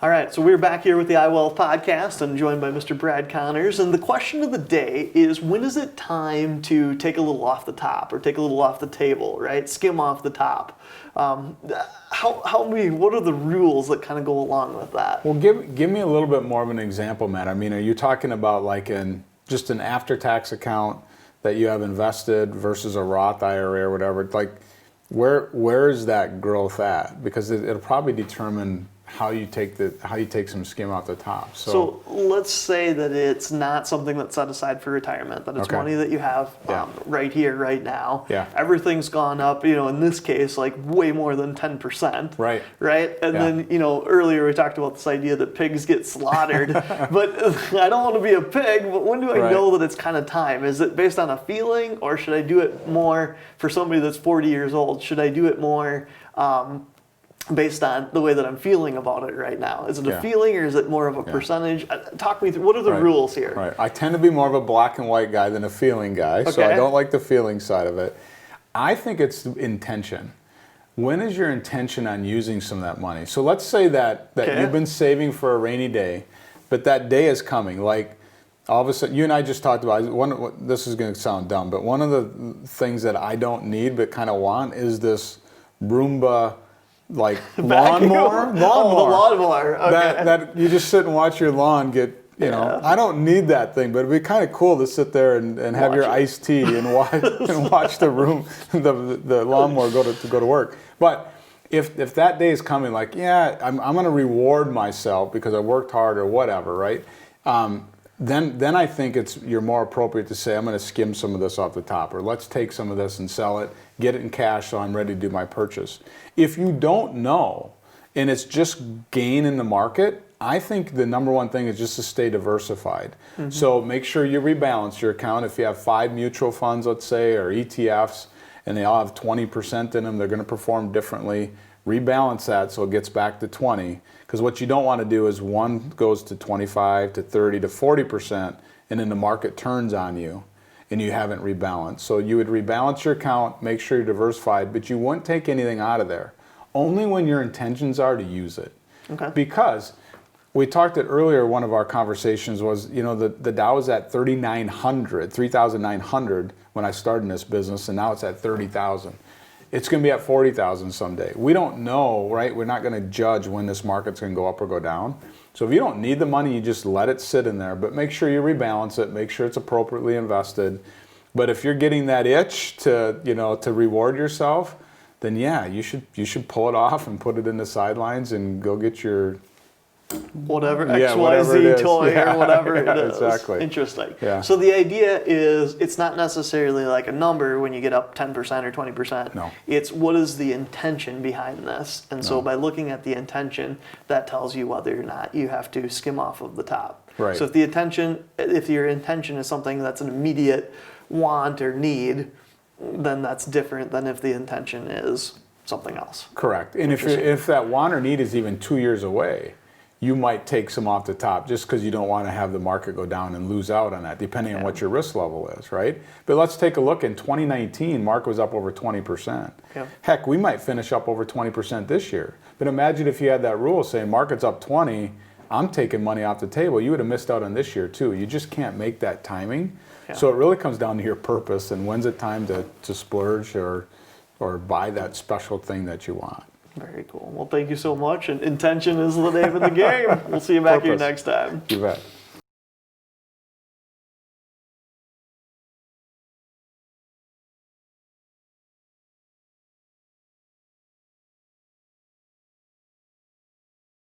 All right, so we're back here with the iWealth podcast and joined by Mr. Brad Connors. And the question of the day is, when is it time to take a little off the top or take a little off the table, right? Skim off the top. What are the rules that kind of go along with that? Well, give me a little bit more of an example, Matt. I mean, are you talking about like just an after-tax account that you have invested versus a Roth IRA or whatever? Like, where is that growth at? Because it'll probably determine how you take some skim off the top. So let's say that it's not something that's set aside for retirement, that it's money that you have right here, right now. Yeah. Everything's gone up, in this case, like way more than 10%. Right. Right? And then, earlier we talked about this idea that pigs get slaughtered. But I don't want to be a pig, but when do I know that it's kind of time? Is it based on a feeling, or should I do it more for somebody that's 40 years old? Should I do it more based on the way that I'm feeling about it right now? Is it a feeling, or is it more of a percentage? Talk me through, what are the rules here? Right. I tend to be more of a black and white guy than a feeling guy, so I don't like the feeling side of it. I think it's intention. When is your intention on using some of that money? So let's say that you've been saving for a rainy day, but that day is coming. Like, all of a sudden, you and I just talked about, this is going to sound dumb, but one of the things that I don't need but kind of want is this Roomba, like lawnmower. The lawnmower. Okay. That you just sit and watch your lawn get, I don't need that thing, but it'd be kind of cool to sit there and have your iced tea and watch the lawnmower go to work. But if that day is coming, like, I'm going to reward myself because I worked hard or whatever, right? Then I think you're more appropriate to say, I'm going to skim some of this off the top, or let's take some of this and sell it, get it in cash so I'm ready to do my purchase. If you don't know, and it's just gain in the market, I think the number one thing is just to stay diversified. Mm-hmm. So make sure you rebalance your account. If you have 5 mutual funds, let's say, or ETFs, and they all have 20% in them, they're going to perform differently. Rebalance that so it gets back to 20. Because what you don't want to do is one goes to 25 to 30 to 40%, and then the market turns on you and you haven't rebalanced. So you would rebalance your account, make sure you're diversified, but you wouldn't take anything out of there. Only when your intentions are to use it. Okay. Because we talked it earlier, one of our conversations was, the Dow was at 3,900 when I started in this business, and now it's at 30,000. It's going to be at 40,000 someday. We don't know, right? We're not going to judge when this market's going to go up or go down. So if you don't need the money, you just let it sit in there. But make sure you rebalance it. Make sure it's appropriately invested. But if you're getting that itch to reward yourself, then you should pull it off and put it in the sidelines and go get your whatever XYZ toy or whatever it is. Exactly. Interesting. Yeah. So the idea is, it's not necessarily like a number when you get up 10% or 20%. No. It's what is the intention behind this. And so by looking at the intention, that tells you whether or not you have to skim off of the top. Right. So if your intention is something that's an immediate want or need, then that's different than if the intention is something else. Correct. And if that want or need is even 2 years away, you might take some off the top just because you don't want to have the market go down and lose out on that, depending on what your risk level is, right? But let's take a look. In 2019, market was up over 20%. Yeah. Heck, we might finish up over 20% this year. But imagine if you had that rule saying market's up 20, I'm taking money off the table. You would have missed out on this year too. You just can't make that timing. Yeah. So it really comes down to your purpose and when's it time to splurge or buy that special thing that you want. Very cool. Well, thank you so much. And intention is the name of the game. We'll see you back here next time. You bet.